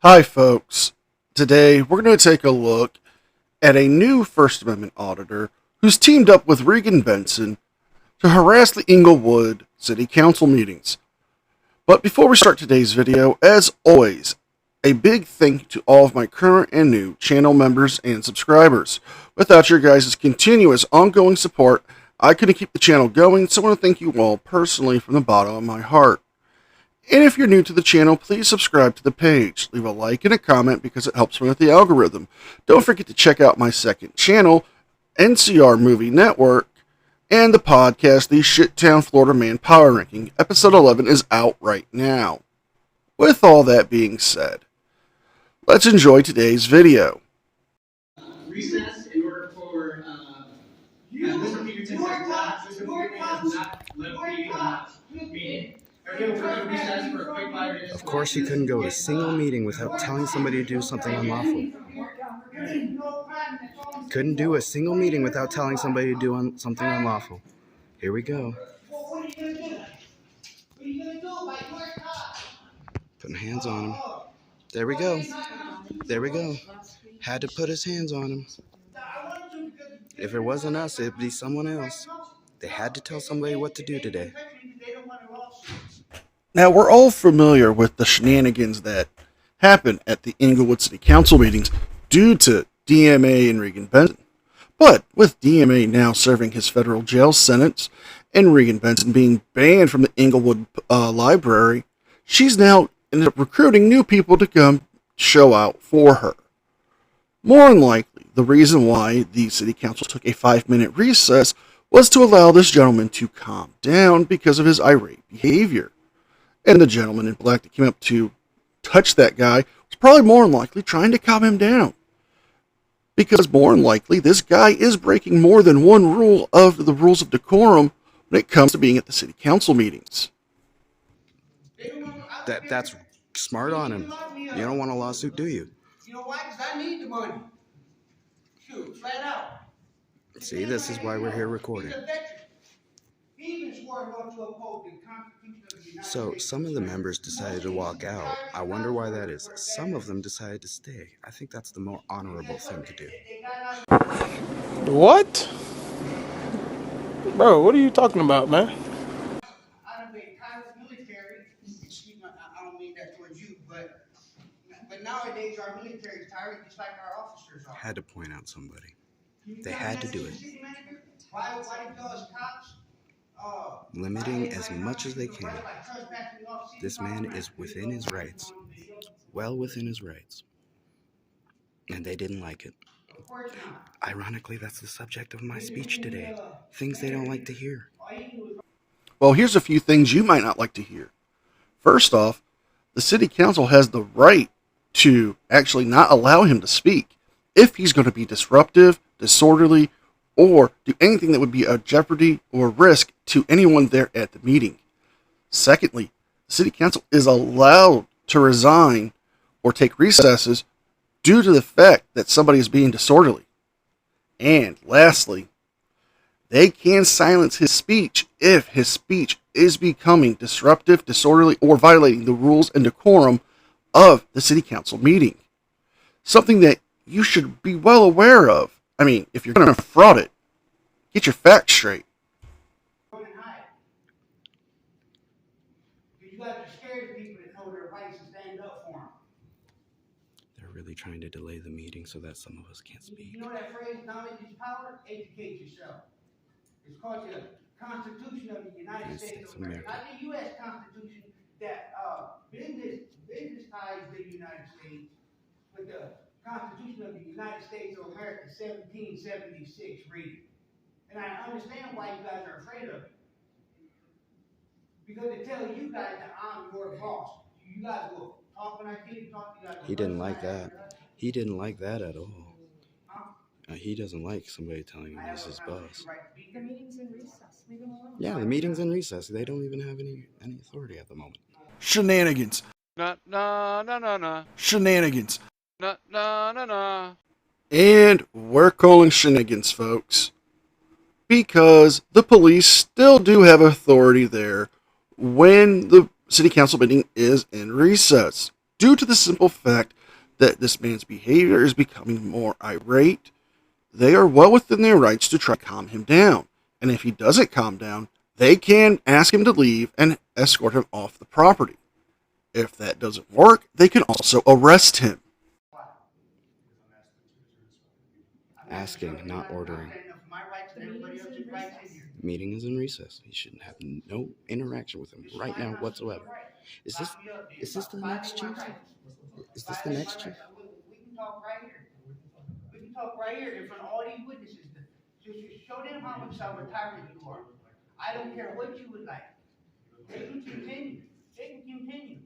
Hi folks, today we're going to take a look at a new First Amendment auditor who's teamed up with Regan Benson to harass the Inglewood City Council meetings. But before we start today's video, as always, a big thank you to all of my current and new channel members and subscribers. Without your guys' continuous ongoing support, I couldn't keep the channel going, so I want to thank you all personally from the bottom of my heart. And if you're new to the channel, please subscribe to the page. Leave a like and a comment because it helps me with the algorithm. Don't forget to check out my second channel, NCR Movie Network, and the podcast, The Shittown Florida Man Power Ranking. Episode 11 is out right now. With all that being said, let's enjoy today's video. Recess in order for Mr. Peterson has not left the meeting. Of course, you couldn't go to a single meeting without telling somebody to do something unlawful. Couldn't do a single meeting without telling somebody to do something unlawful. Here we go. Putting hands on him. There we go. There we go. Had to put his hands on him. If it wasn't us, it'd be someone else. They had to tell somebody what to do today. Now, we're all familiar with the shenanigans that happen at the Inglewood City Council meetings due to DMA and Regan Benson. But with DMA now serving his federal jail sentence and Regan Benson being banned from the Inglewood library, she's now ended up recruiting new people to come show out for her. More than likely, the reason why the City Council took a 5-minute recess was to allow this gentleman to calm down because of his irate behavior. And the gentleman in black that came up to touch that guy was probably more than likely trying to calm him down. Because more than likely, this guy is breaking more than one rule of the rules of decorum when it comes to being at the city council meetings. That's smart on him. You don't want a lawsuit, do you? You know why? Because I need the money. Shoot, flat out. See, this is why we're here recording. So, some of the members decided to walk out. I wonder why that is. Some of them decided to stay. I think that's the more honorable thing to do. What? Bro, what are you talking about, man? I don't mean kind of military. Excuse me, I don't mean that towards you, but nowadays our military is tired just like our officers are. Had to point out somebody. They had to do it. Why do those cops? Limiting as much as they can. This man is within his rights. Well within his rights. And they didn't like it. Ironically, that's the subject of my speech today. Things they don't like to hear. Well, here's a few things you might not like to hear. First off, the city council has the right to actually not allow him to speak if he's going to be disruptive, disorderly, or do anything that would be a jeopardy or risk to anyone there at the meeting. Secondly, the city council is allowed to resign or take recesses due to the fact that somebody is being disorderly. And lastly, they can silence his speech if his speech is becoming disruptive, disorderly, or violating the rules and decorum of the city council meeting. Something that you should be well aware of. I mean, if you're going to fraud it, get your facts straight. You guys are scared people that know their rights and stand up for them. They're really trying to delay the meeting so that some of us can't speak. You know that phrase, knowledge is power? Educate yourself. It's called the Constitution of the United States of America. Not the U.S. Constitution that business ties the United States, but the Constitution of the United States of America, 1776, read it. And I understand why you guys are afraid of it. Because they tell you guys that I'm your boss. You guys will talk when I can't talk. You guys will. He didn't like that. He didn't like that at all. He doesn't like somebody telling him he's his boss. The meeting's in recess. Leave them alone. Yeah, the meeting's in recess. They don't even have any authority at the moment. Shenanigans. No. Shenanigans. No. And we're calling shenanigans, folks, because the police still do have authority there when the city council meeting is in recess due to the simple fact that this man's behavior is becoming more irate, they are well within their rights to try to calm him down. And if he doesn't calm down, they can ask him to leave and escort him off the property. If that doesn't work, they can also arrest him. Asking, not ordering. The meeting's in recess. Meeting is in recess. He should have no interaction with him right now whatsoever. Is this the next chief? Is this the next chief? We can talk right here. We can talk right here in front of all these witnesses. Just show them how much of a tyrant you are. I don't care what you would like. They can continue. They can continue.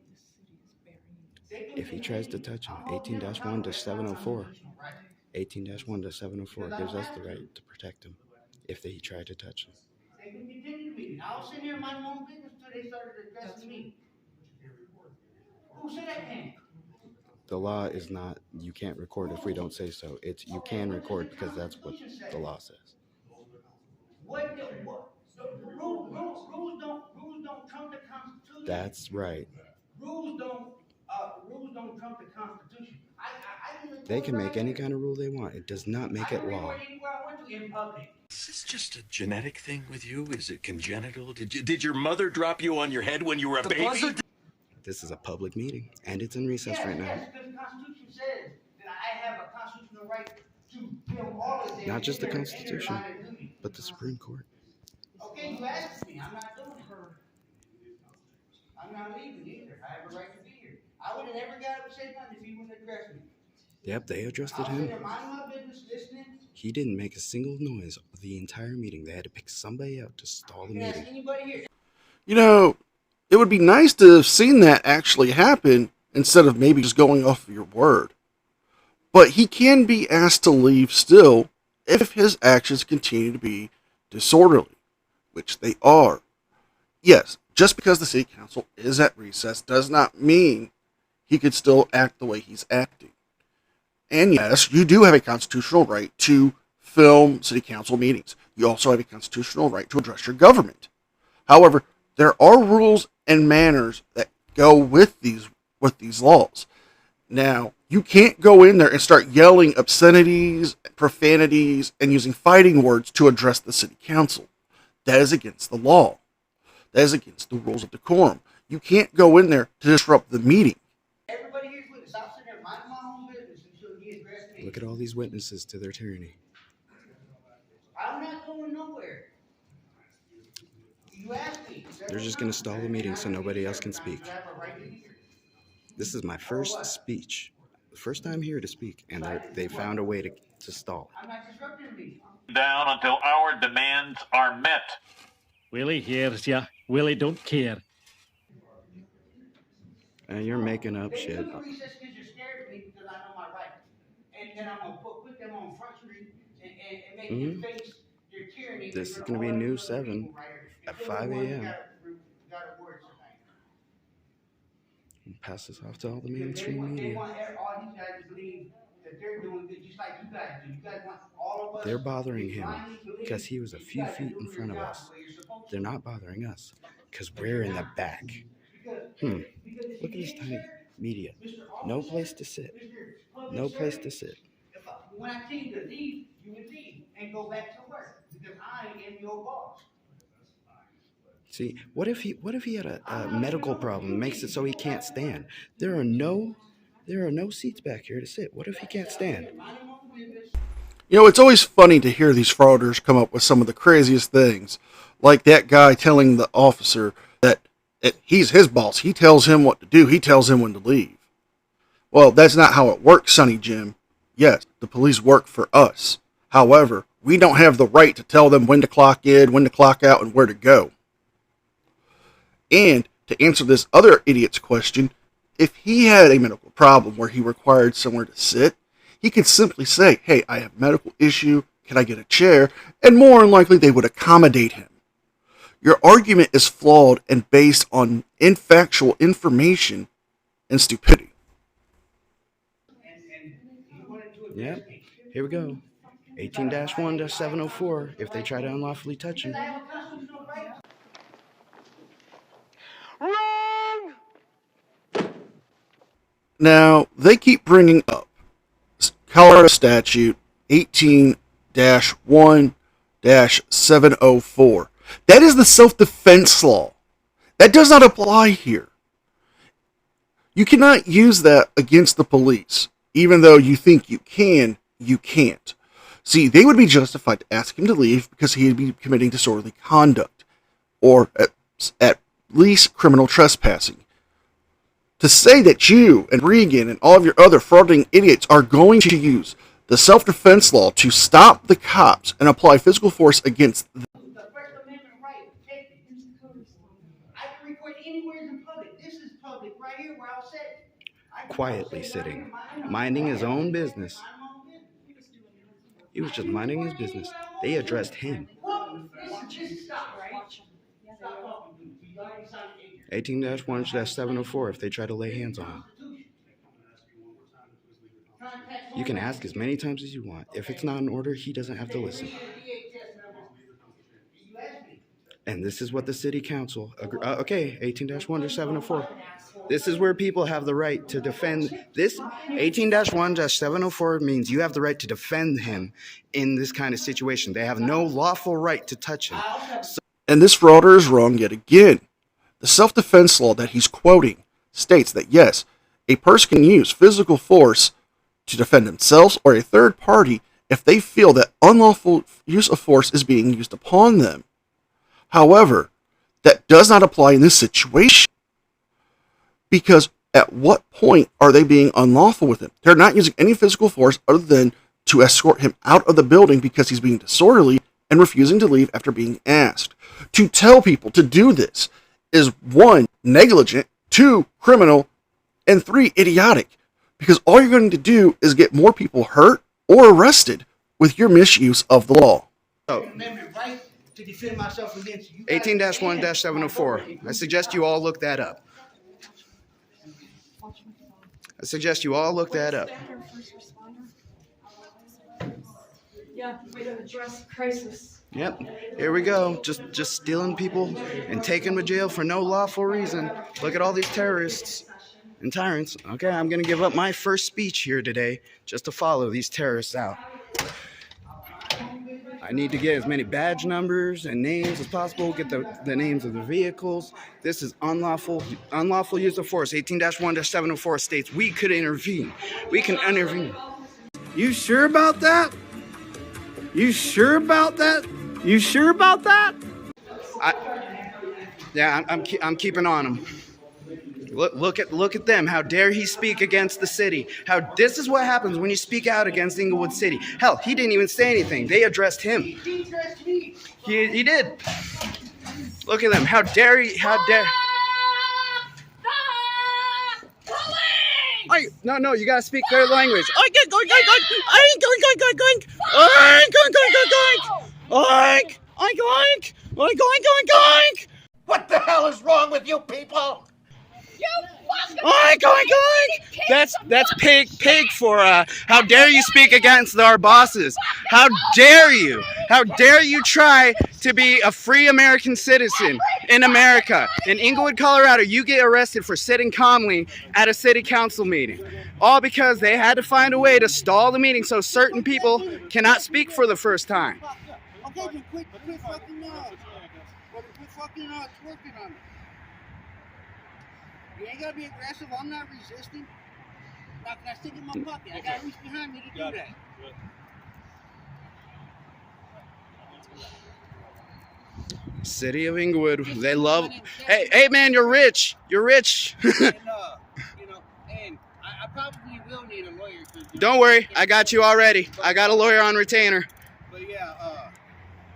If he tries to touch him, 18-1 to 704. 18-1 to 704 gives us the right to protect him if he tried to touch him. They can continue the meeting. I was sitting there minding my own business until they started addressing me. Who said I can't? The law is not, you can't record if we don't say so. It's you can record because that's what the law says. Rules don't trump the Constitution. That's right. Rules don't trump the Constitution. They can make any kind of rule they want. It does not make it law. Is this just a genetic thing with you? Is it congenital? Did your mother drop you on your head when you were a baby? This is a public meeting, and it's in recess right now. Yes, because the Constitution says that I have a constitutional right to film all of them. Not just the Constitution, but the Supreme Court. Okay, you asked me. I'm not doing it. I'm not leaving either. I have a right to be here. I would have never got up and said nothing if he wouldn't address me. Yep, they addressed him. Minding my business, listening. He didn't make a single noise the entire meeting. They had to pick somebody out to stall the meeting. Anybody here? You know, it would be nice to have seen that actually happen instead of maybe just going off of your word. But he can be asked to leave still if his actions continue to be disorderly, which they are. Yes, just because the city council is at recess does not mean he could still act the way he's acting. And yes, you do have a constitutional right to film city council meetings. You also have a constitutional right to address your government. However, there are rules and manners that go with these laws. Now, you can't go in there and start yelling obscenities, profanities, and using fighting words to address the city council. That is against the law. That is against the rules of decorum. You can't go in there to disrupt the meeting. Everybody here's with us. I'm sitting there minding my own business until he addressed me. Look at all these witnesses to their tyranny. I'm not going nowhere. You asked me. They're just going to stall the meeting so nobody else can speak. This is my first speech. The first time here to speak, and they found a way to stall. I'm not disrupting the meeting. Down until our demands are met. Willie hears ya. Willie don't care. And you're making up They shit. took a recess because you're scared of me because I know my rights. And then I'm going to put them on Front Street and make them face their tyranny. This is going to be News 7 at 5 a.m. Pass this off to all the mainstream They media. want all these guys to believe that they're doing good just like you guys do. You guys want all of us. They're bothering him blindly believe because he was a that you few guys are feet in doing front your of job us. the way you're supposed to. They're not bothering us because we're in the back. Because Look at this tiny media. No place to sit. No place to sit. When I tell you to leave, you would leave and go back to work because I am your boss. See, what if he had a medical problem, makes it so he can't stand? There are no seats back here to sit. What if he can't stand? You know, it's always funny to hear these frauditors come up with some of the craziest things. Like that guy telling the officer that he's his boss. He tells him what to do. He tells him when to leave. Well, that's not how it works, Sonny Jim. Yes, the police work for us. However, we don't have the right to tell them when to clock in, when to clock out, and where to go. And to answer this other idiot's question, if he had a medical problem where he required somewhere to sit, he could simply say, hey, I have a medical issue, can I get a chair? And more than likely, they would accommodate him. Your argument is flawed and based on infactual information and stupidity. Yep. Here we go. 18-1 to 704 if they try to unlawfully touch him. Wrong! Now, they keep bringing up Colorado Statute 18-1-704. That is the self-defense law. That does not apply here. You cannot use that against the police. Even though you think you can, you can't. See, they would be justified to ask him to leave because he would be committing disorderly conduct, or at least criminal trespassing. To say that you and Regan and all of your other fraudulent idiots are going to use the self-defense law to stop the cops and apply physical force against them. The First Amendment right, protected. I can record anywhere in public. This is public right here where I'll sit. Quietly sitting, minding his own business. He was just minding his business. They addressed him. Stop, right? Stop talking to me. You already signed 18-1-704 if they try to lay hands on him. You can ask as many times as you want. If it's not in order, he doesn't have to listen. And this is what the city council, okay, 18-1-704. This is where people have the right to defend. This 18-1-704 means you have the right to defend him in this kind of situation. They have no lawful right to touch him. And this frauder is wrong yet again. The self-defense law that he's quoting states that yes, a person can use physical force to defend themselves or a third party if they feel that unlawful use of force is being used upon them. However, that does not apply in this situation, because at what point are they being unlawful with him? They're not using any physical force other than to escort him out of the building because he's being disorderly and refusing to leave after being asked. To tell people to do this is 1, negligent, 2, criminal, and 3, idiotic, because all you're going to do is get more people hurt or arrested with your misuse of the law. Oh. To defend myself against you. 18-1-704. I suggest you all look that up. Yeah, way to address crisis. Yep, here we go. Just stealing people and taking them to jail for no lawful reason. Look at all these terrorists and tyrants. Okay, I'm going to give up my first speech here today just to follow these terrorists out. I need to get as many badge numbers and names as possible, get the names of the vehicles. This is unlawful use of force. 18-1-704 states we could intervene. We can intervene. You sure about that? You sure about that? You sure about that? I'm keeping on him. Look at them. How dare he speak against the city? This is what happens when you speak out against Inglewood City. Hell, he didn't even say anything. They addressed him. He did. Look at them. How dare he? No, you gotta speak their language. What the hell is wrong with you people? That's pig for how dare you speak against our bosses? How dare you? How dare you try to be a free American citizen in America? In Inglewood, Colorado, you get arrested for sitting calmly at a city council meeting. All because they had to find a way to stall the meeting so certain people cannot speak for the first time. Okay, then quit fucking twerking on me. You ain't gotta be aggressive. I'm not resisting. Now, can I stick it in my pocket? I gotta reach behind me to do that. City of Inglewood, they love. Hey, man, you're rich. You're rich. And I probably will need a lawyer. Don't worry, I got you already. I got a lawyer on retainer. But yeah,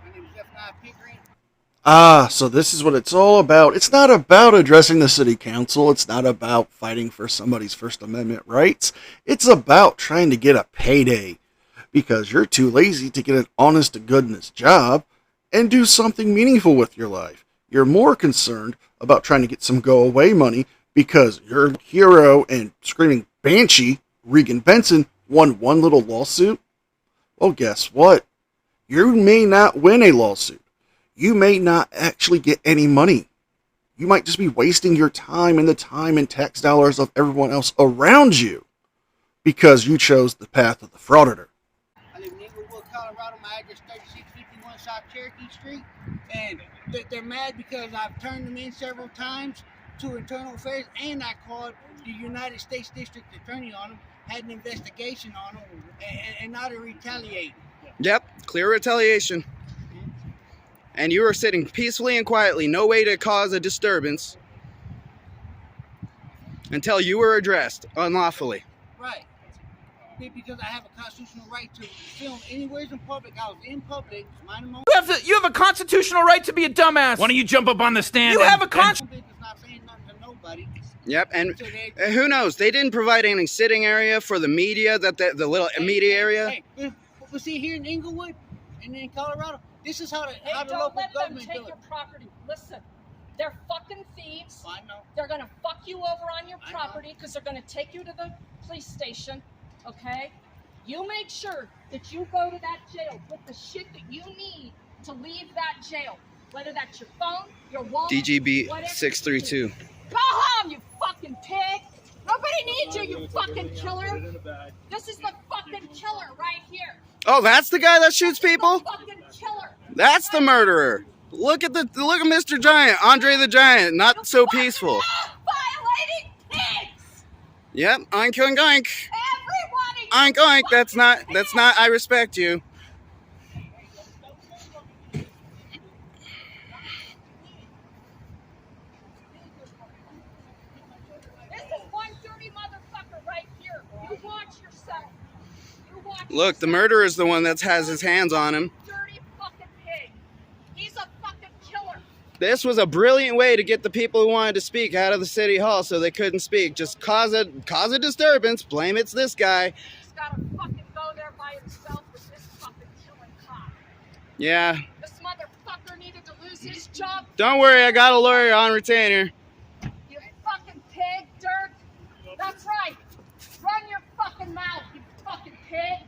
my name is Jeff Pickering. So this is what it's all about. It's not about addressing the city council. It's not about fighting for somebody's First Amendment rights. It's about trying to get a payday because you're too lazy to get an honest to goodness job and do something meaningful with your life. You're more concerned about trying to get some go-away money because your hero and screaming banshee, Regan Benson, won one little lawsuit. Well, guess what? You may not win a lawsuit. You may not actually get any money. you might just be wasting your time and the time and tax dollars of everyone else around you because you chose the path of the frauditor. I live in Inglewood, Colorado. My address is 3651 South Cherokee Street. And they're mad because I've turned them in several times to Internal Affairs, and I called the United States District Attorney on them, had an investigation on them, and now they're retaliating. Yep, clear retaliation. And you were sitting peacefully and quietly, no way to cause a disturbance until you were addressed unlawfully. Right. Because I have a constitutional right to film anywhere in public. I was in public, minding my own. You have a constitutional right to be a dumbass. Why don't you jump up on the stand? You have a constitutional not saying nothing to nobody. Yep, and who knows? They didn't provide any sitting area for the media, the little media area. But see, here in Inglewood and in Colorado, this is how the local government do it. Take your property. Listen, they're fucking thieves. I know. They're gonna fuck you over on your property because they're gonna take you to the police station. Okay? You make sure that you go to that jail with the shit that you need to leave that jail. Whether that's your phone, your wallet, DGB 632. Go home, you fucking pig! Nobody needs you, you fucking killer! This is the fucking killer right here! Oh, that's the guy that shoots people? Fucking killer! That's the murderer! Look at Mr. Giant, Andre the Giant, not so peaceful. Violating pigs! Yep, oink oink oink. Everybody! Oink oink, that's not, I respect you. Look, the murderer is the one that has his hands on him. Dirty fucking pig. He's a fucking killer. This was a brilliant way to get the people who wanted to speak out of the city hall so they couldn't speak. Just cause a disturbance. Blame it's this guy. He's gotta fucking go there by himself with this fucking killing cop. Yeah. This motherfucker needed to lose his job. Don't worry, I got a lawyer on retainer. You fucking pig, Dirk. That's right. Run your fucking mouth, you fucking pig.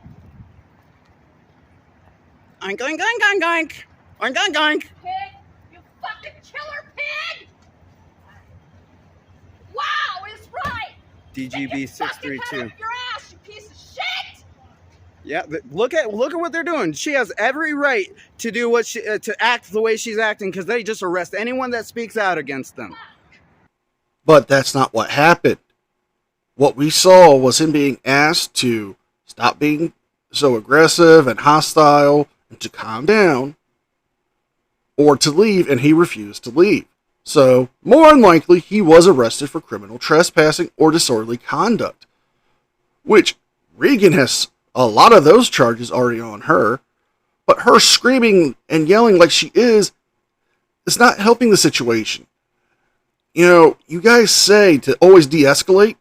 Oink, oink, oink, oink, oink. Oink, oink, oink. Pig, you fucking killer pig! Wow, it's right! DGB 632. Your ass, you piece of shit! Yeah, look at what they're doing. She has every right to do what to act the way she's acting because they just arrest anyone that speaks out against them. But that's not what happened. What we saw was him being asked to stop being so aggressive and hostile and to calm down or to leave, and he refused to leave. So, more than likely, he was arrested for criminal trespassing or disorderly conduct, which Regan has a lot of those charges already on her, but her screaming and yelling like she is not helping the situation. You know, you guys say to always de-escalate,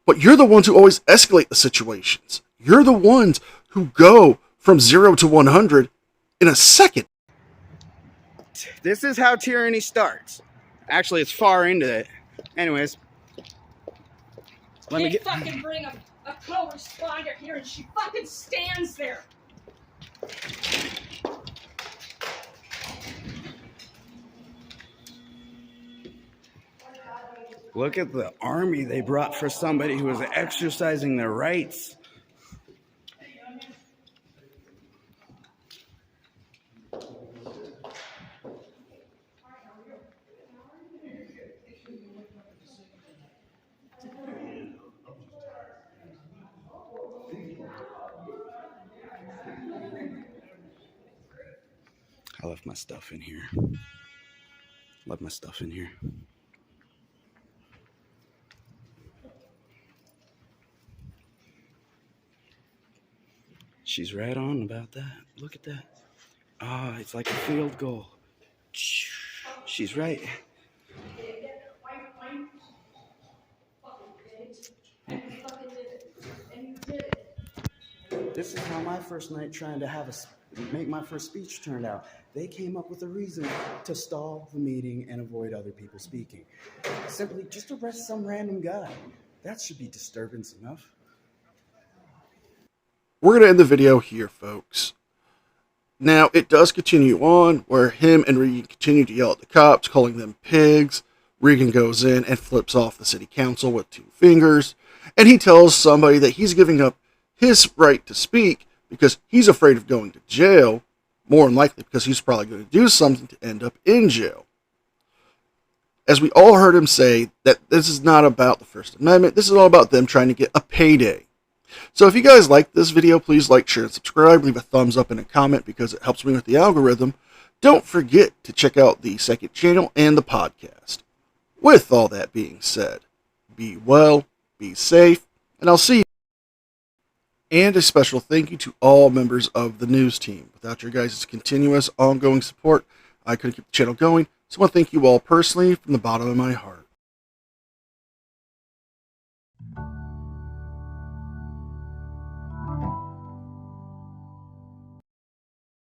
but you're the ones who always escalate the situations. You're the ones who go from 0 to 100 in a second. This is how tyranny starts. Actually, it's far into it. Anyways, let me get... fucking bring a co-responder here and she fucking stands there. Look at the army they brought for somebody who was exercising their rights. I left my stuff in here. Left my stuff in here. She's right on about that. Look at that. Ah, it's like a field goal. She's right. This is how my first night trying to make my first speech turned out. They came up with a reason to stall the meeting and avoid other people speaking. Simply just arrest some random guy. That should be disturbance enough. We're going to end the video here, folks. Now, it does continue on where him and Regan continue to yell at the cops, calling them pigs, Regan goes in and flips off the city council with 2 fingers, and he tells somebody that he's giving up his right to speak because he's afraid of going to jail, more than likely because he's probably going to do something to end up in jail. As we all heard him say, that this is not about the First Amendment, this is all about them trying to get a payday. So if you guys like this video, please like, share, and subscribe. Leave a thumbs up and a comment because it helps me with the algorithm. Don't forget to check out the second channel and the podcast. With all that being said, be well, be safe, and I'll see you. And a special thank you to all members of the news team. Without your guys' continuous, ongoing support, I couldn't keep the channel going. So I want to thank you all personally from the bottom of my heart.